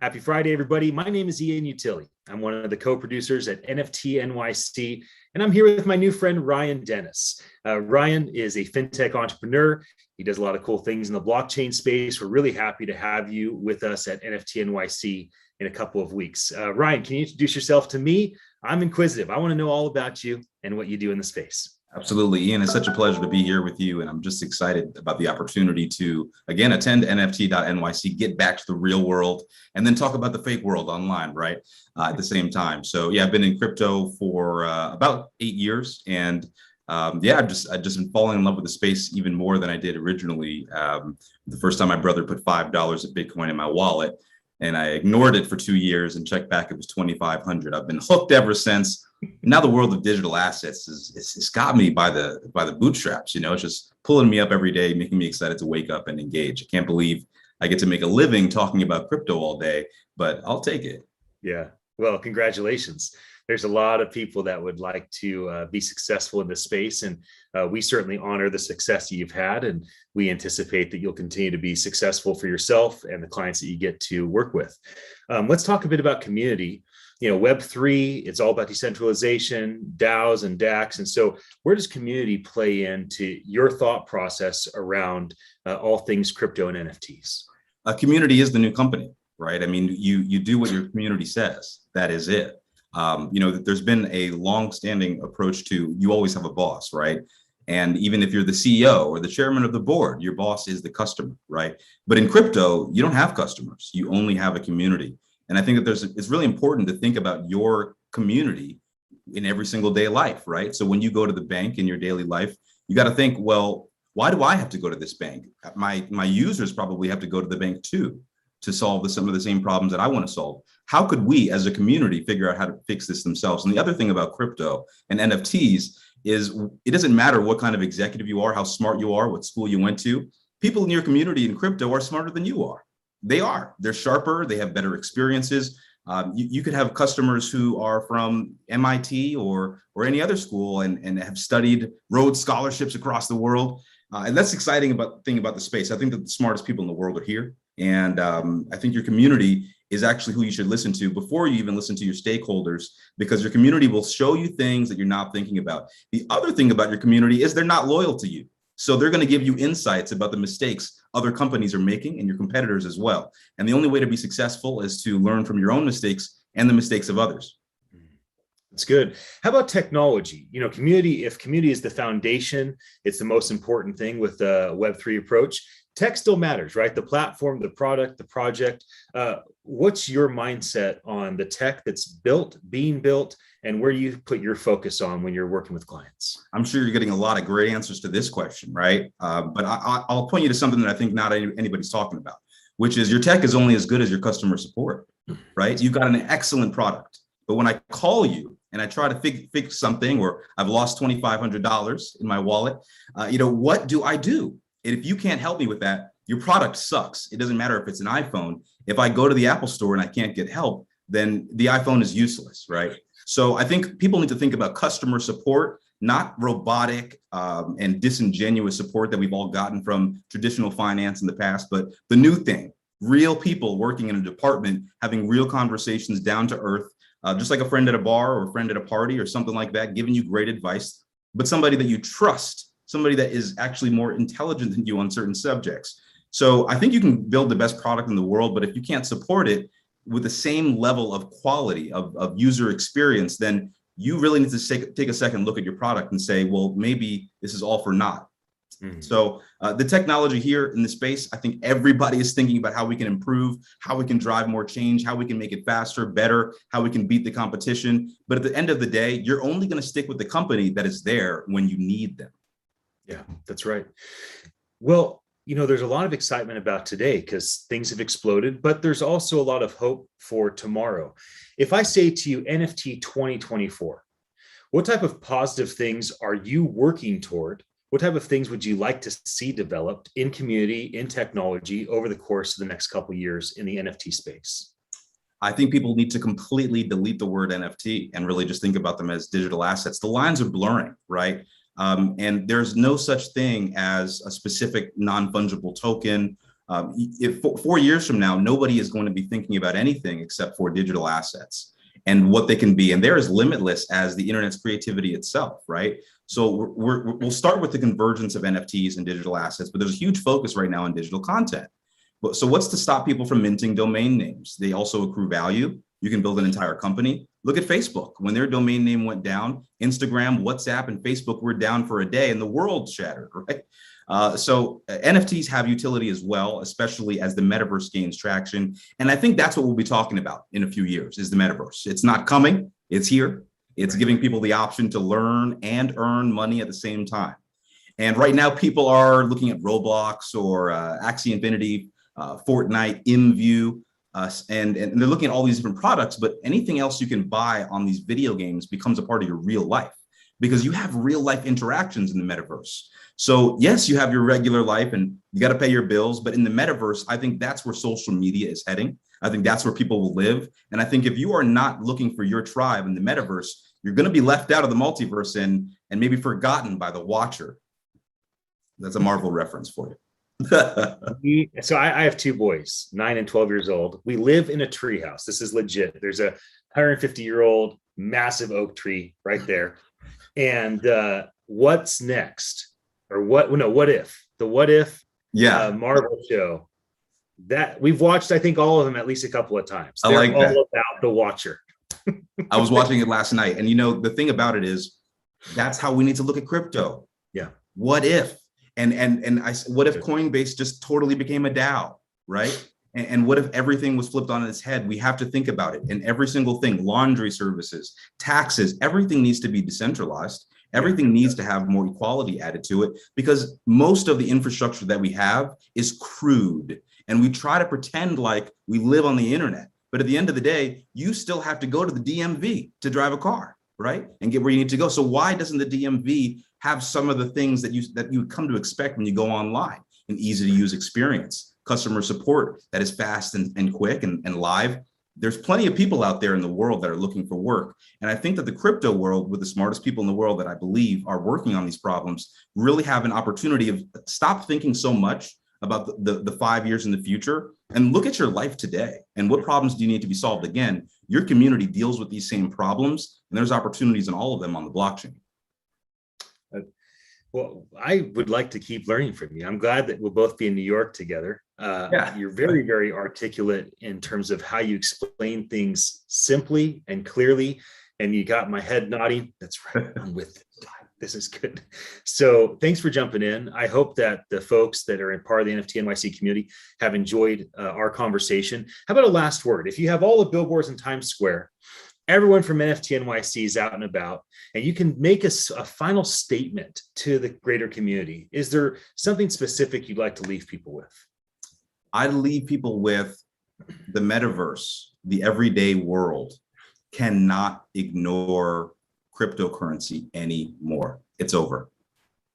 Happy Friday, everybody. My name is Ian Utilli. I'm one of the co-producers at NFT NYC, and I'm here with my new friend, Ryan Dennis. Ryan is a fintech entrepreneur. He does a lot of cool things in the blockchain space. We're really happy to have you with us at NFT NYC in a couple of weeks. Ryan, can you introduce yourself to me? I'm inquisitive. I want to know all about you and what you do in the space. Absolutely, Ian. It's such a pleasure to be here with you. And I'm just excited about the opportunity to, again, attend NFT.NYC, get back to the real world, and then talk about the fake world online, right? At the same time. So yeah, I've been in crypto for about 8 years. And I've just been falling in love with the space even more than I did originally. The first time my brother put $5 of Bitcoin in my wallet, and I ignored it for 2 years and checked back, it was 2,500. I've been hooked ever since. Now the world of digital assets it's got me by the bootstraps. It's just pulling me up every day, making me excited to wake up and engage. I can't believe I get to make a living talking about crypto all day, but I'll take it. Yeah. Well, congratulations. There's a lot of people that would like to be successful in this space, and we certainly honor the success that you've had, and we anticipate that you'll continue to be successful for yourself and the clients that you get to work with. Let's talk a bit about community. Web3, it's all about decentralization, DAOs and DACs. And so where does community play into your thought process around all things crypto and NFTs? A community is the new company, right? I mean, you do what your community says. That is it. There's been a long-standing approach to, you always have a boss, right? And even if you're the CEO or the chairman of the board, your boss is the customer, right? But in crypto, you don't have customers. You only have a community. And I think that it's really important to think about your community in every single day of life, right? So when you go to the bank in your daily life, you got to think, well, why do I have to go to this bank? My users probably have to go to the bank too, to solve some of the same problems that I want to solve. How could we as a community figure out how to fix this themselves? And the other thing about crypto and NFTs is it doesn't matter what kind of executive you are, how smart you are, what school you went to. People in your community in crypto are smarter than you are. They're sharper, they have better experiences. You could have customers who are from MIT or any other school and have studied Rhodes scholarships across the world. And that's exciting thing about the space. I think that the smartest people in the world are here. And I think your community is actually who you should listen to before you even listen to your stakeholders, because your community will show you things that you're not thinking about. The other thing about your community is they're not loyal to you. So they're going to give you insights about the mistakes other companies are making and your competitors as well. And the only way to be successful is to learn from your own mistakes and the mistakes of others. That's good. How about technology? Community, if community is the foundation, it's the most important thing with the Web3 approach. Tech still matters, right? The platform, the product, the project. What's your mindset on the tech that's being built, and where you put your focus on when you're working with clients? I'm sure you're getting a lot of great answers to this question, right? But I'll point you to something that I think not anybody's talking about, which is your tech is only as good as your customer support, right? You've got an excellent product, but when I call you and I try to fix something, or I've lost $2,500 in my wallet, what do I do? If you can't help me with that, your product sucks. It doesn't matter if it's an iPhone. If I go to the Apple store and I can't get help, then the iPhone is useless, right? So I think people need to think about customer support, not robotic and disingenuous support that we've all gotten from traditional finance in the past, but the new thing, real people working in a department, having real conversations down to earth, just like a friend at a bar or a friend at a party or something like that, giving you great advice, but somebody that you trust, somebody that is actually more intelligent than you on certain subjects. So I think you can build the best product in the world, but if you can't support it with the same level of quality of user experience, then you really need to take a second look at your product and say, well, maybe this is all for naught. So the technology here in the space, I think everybody is thinking about how we can improve, how we can drive more change, how we can make it faster, better, how we can beat the competition. But at the end of the day, you're only going to stick with the company that is there when you need them. Yeah, that's right. Well, there's a lot of excitement about today because things have exploded, but there's also a lot of hope for tomorrow. If I say to you NFT 2024, what type of positive things are you working toward? What type of things would you like to see developed in community, in technology over the course of the next couple of years in the NFT space? I think people need to completely delete the word NFT and really just think about them as digital assets. The lines are blurring, right? And there's no such thing as a specific non-fungible token If 4 years from now, nobody is going to be thinking about anything except for digital assets and what they can be. And they're as limitless as the internet's creativity itself, right? So we'll start with the convergence of NFTs and digital assets, but there's a huge focus right now on digital content. So what's to stop people from minting domain names? They also accrue value. You can build an entire company. Look at Facebook. When their domain name went down, Instagram, WhatsApp, and Facebook were down for a day and the world shattered, right? So NFTs have utility as well, especially as the metaverse gains traction. And I think that's what we'll be talking about in a few years is the metaverse. It's not coming, it's here. It's giving people the option to learn and earn money at the same time. And right now people are looking at Roblox or Axie Infinity, Fortnite, InView, and they're looking at all these different products, but anything else you can buy on these video games becomes a part of your real life because you have real life interactions in the metaverse. So yes, you have your regular life and you got to pay your bills, but in the metaverse, I think that's where social media is heading. I think that's where people will live. And I think if you are not looking for your tribe in the metaverse, you're going to be left out of the multiverse and maybe forgotten by the watcher. That's a Marvel reference for you. So I have two boys, 9 and 12 years old. We live in a treehouse. This is legit. There's a 150-year-old massive oak tree right there. And what's next? Or what if? The What If Marvel show that we've watched, I think all of them at least a couple of times. They're I like that. All about the watcher. I was watching it last night. And the thing about it is that's how we need to look at crypto. Yeah. What if? What if Coinbase just totally became a DAO, right? And what if everything was flipped on its head? We have to think about it. And every single thing, laundry services, taxes, everything needs to be decentralized. Everything needs to have more equality added to it because most of the infrastructure that we have is crude. And we try to pretend like we live on the internet. But at the end of the day, you still have to go to the DMV to drive a car, right? And get where you need to go. So why doesn't the DMV have some of the things that you come to expect when you go online? An easy to use experience, customer support that is fast and quick and live. There's plenty of people out there in the world that are looking for work. And I think that the crypto world with the smartest people in the world that I believe are working on these problems really have an opportunity of stop thinking so much about the 5 years in the future and look at your life today and what problems do you need to be solved. Again, your community deals with these same problems and there's opportunities in all of them on the blockchain. Well, I would like to keep learning from you. I'm glad that we'll both be in New York together. You're very, very articulate in terms of how you explain things simply and clearly. And you got my head nodding. That's right. I'm with it. This is good. So thanks for jumping in. I hope that the folks that are in part of the NFT NYC community have enjoyed our conversation. How about a last word? If you have all the billboards in Times Square, everyone from NFT NYC is out and about, and you can make a final statement to the greater community. Is there something specific you'd like to leave people with? I'd leave people with the metaverse, the everyday world cannot ignore cryptocurrency anymore. It's over.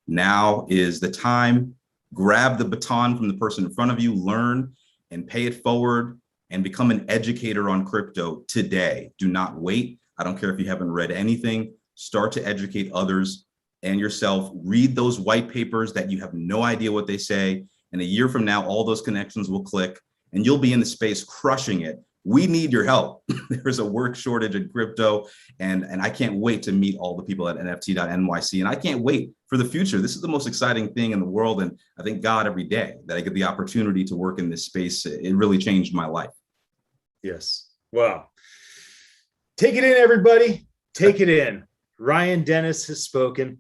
Now is the time. Grab the baton from the person in front of you, learn and pay it forward and become an educator on crypto today. Do not wait. I don't care if you haven't read anything. Start to educate others and yourself. Read those white papers that you have no idea what they say. And a year from now, all those connections will click and you'll be in the space crushing it. We need your help. There's a work shortage in crypto, and I can't wait to meet all the people at NFT.NYC. And I can't wait for the future. This is the most exciting thing in the world. And I thank God every day that I get the opportunity to work in this space. It really changed my life. Yes. Wow. Take it in, everybody. Take it in. Ryan Dennis has spoken.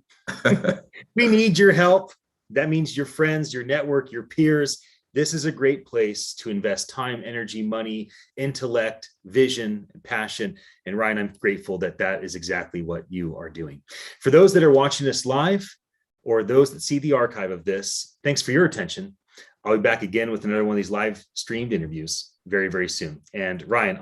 We need your help. That means your friends, your network, your peers. This is a great place to invest time, energy, money, intellect, vision, and passion. And Ryan, I'm grateful that that is exactly what you are doing. For those that are watching this live or those that see the archive of this, thanks for your attention. I'll be back again with another one of these live streamed interviews very, very soon. And Ryan,